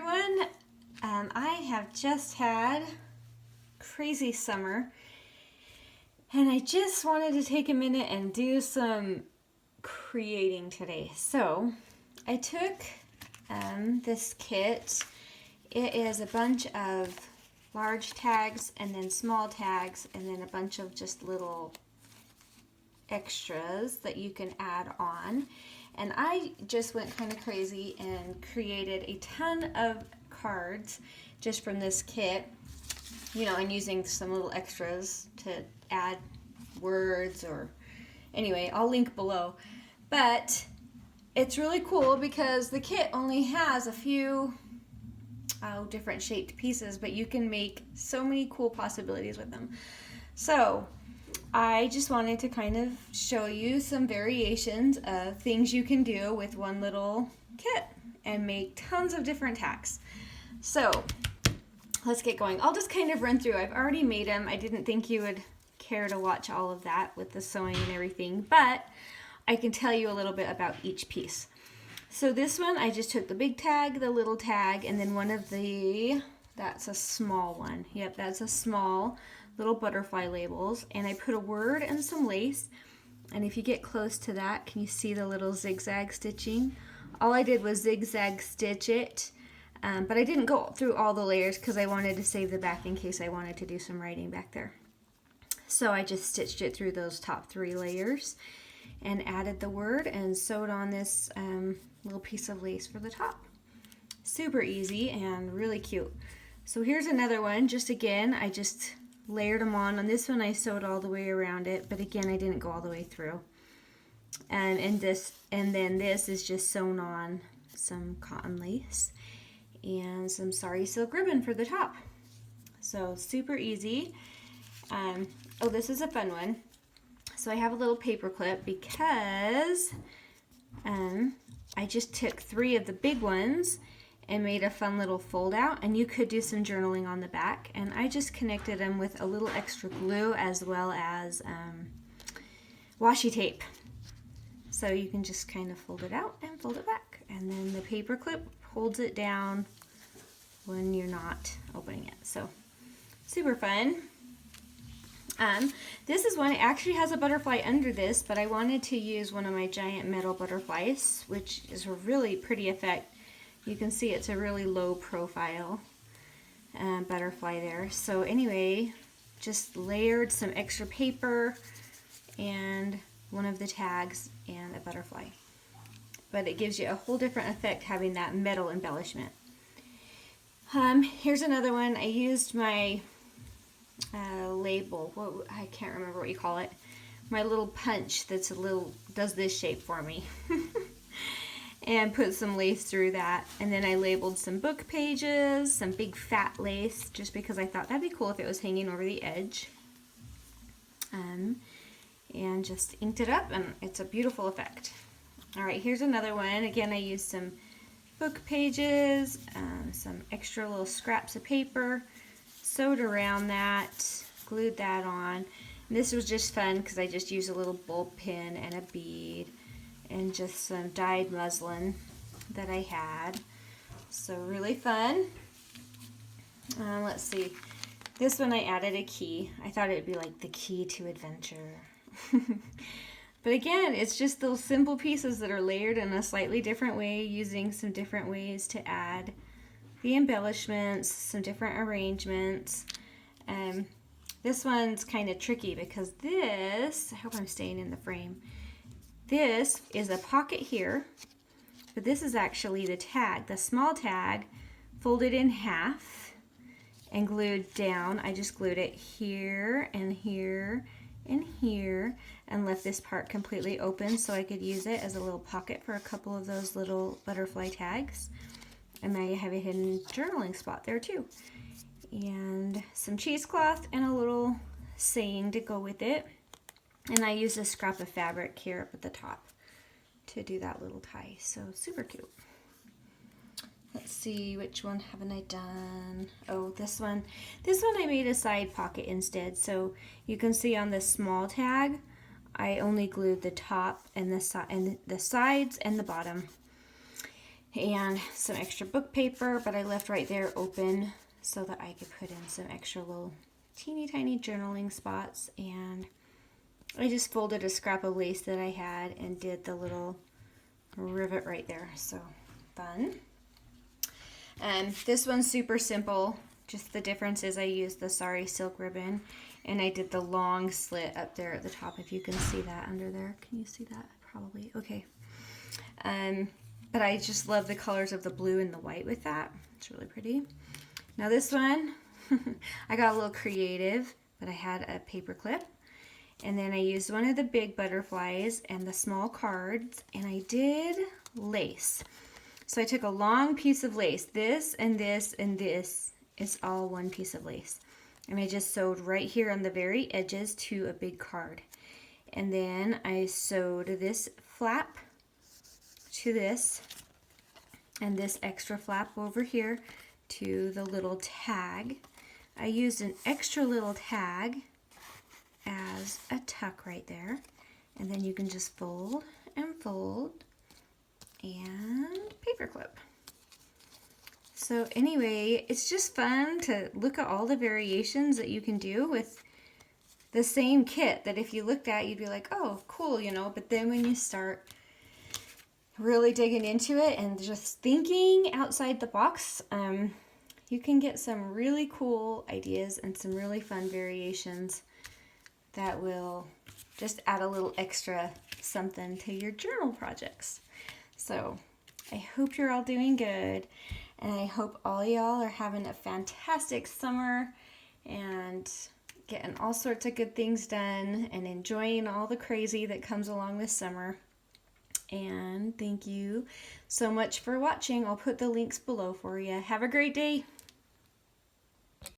everyone. I have just had crazy summer and I just wanted to take a minute and do some creating today. So I took this kit. It is a bunch of large tags and then small tags and then a bunch of just little extras that you can add on. And I just went kind of crazy and created a ton of cards just from this kit, you know, and using some little extras to add words or anyway, I'll link below. But it's really cool because the kit only has a few different shaped pieces, but you can make so many cool possibilities with them. So I just wanted to kind of show you some variations of things you can do with one little kit and make tons of different tags. So let's get going. I'll just kind of run through. I've already made them. I didn't think you would care to watch all of that with the sewing and everything, but I can tell you a little bit about each piece. So this one, I just took the big tag, the little tag, and then one of the, that's a small one. Yep, that's a small little butterfly labels, and I put a word and some lace, and if you get close to that, can you see the little zigzag stitching? All I did was zigzag stitch it, but I didn't go through all the layers because I wanted to save the back in case I wanted to do some writing back there. So I just stitched it through those top 3 layers and added the word and sewed on this little piece of lace for the top. Super easy and really cute. So here's another one. Just again, I just layered them on. On this one I sewed all the way around it, but again I didn't go all the way through. And then this is just sewn on some cotton lace and some sari silk ribbon for the top. So super easy. Oh, this is a fun one. So I have a little paper clip because I just took 3 of the big ones and made a fun little fold out, and you could do some journaling on the back, and I just connected them with a little extra glue as well as washi tape. So you can just kind of fold it out and fold it back, and then the paper clip holds it down when you're not opening it. So super fun. This is one, it actually has a butterfly under this, but I wanted to use one of my giant metal butterflies, which is a really pretty effect. You can see it's a really low profile butterfly there. So anyway, just layered some extra paper and one of the tags and a butterfly. But it gives you a whole different effect having that metal embellishment. Here's another one. I used my label, I can't remember what you call it, my little punch that's a little, does this shape for me. And put some lace through that, and then I labeled some book pages, some big fat lace, just because I thought that'd be cool if it was hanging over the edge. And just inked it up, and it's a beautiful effect. Alright, here's another one. Again, I used some book pages, some extra little scraps of paper, sewed around that, glued that on. And this was just fun because I just used a little bulb pin and a bead and just some dyed muslin that I had. So really fun. Let's see. This one I added a key. I thought it would be like the key to adventure. But again, it's just those simple pieces that are layered in a slightly different way, using some different ways to add the embellishments, some different arrangements. This one's kind of tricky because this, I hope I'm staying in the frame, this is a pocket here, but this is actually the tag, the small tag, folded in half and glued down. I just glued it here and here and here and left this part completely open so I could use it as a little pocket for a couple of those little butterfly tags. And now you have a hidden journaling spot there too. And some cheesecloth and a little saying to go with it. And I used a scrap of fabric here up at the top to do that little tie. So super cute. Let's see, which one haven't I done? Oh, this one. This one I made a side pocket instead. So you can see on the small tag, I only glued the top and the sides and the bottom. and some extra book paper, but I left right there open so that I could put in some extra little teeny tiny journaling spots. And I just folded a scrap of lace that I had and did the little rivet right there. So fun. And this one's super simple. Just the difference is I used the Sari silk ribbon and I did the long slit up there at the top, if you can see that under there. Can you see that? Probably. Okay. But I just love the colors of the blue and the white with that. It's really pretty. Now this one, I got a little creative, but I had a paper clip. And then I used one of the big butterflies and the small cards, and I did lace. So I took a long piece of lace. This and this and this is all one piece of lace. And I just sewed right here on the very edges to a big card. And then I sewed this flap to this, and this extra flap over here to the little tag. I used an extra little tag as a tuck right there, and then you can just fold and fold and paper clip. So anyway, it's just fun to look at all the variations that you can do with the same kit that if you looked at, you'd be like, oh, cool, you know, but then when you start really digging into it and just thinking outside the box, you can get some really cool ideas and some really fun variations that will just add a little extra something to your journal projects. So I hope you're all doing good, and I hope all y'all are having a fantastic summer and getting all sorts of good things done and enjoying all the crazy that comes along this summer. And thank you so much for watching. I'll put the links below for you. Have a great day.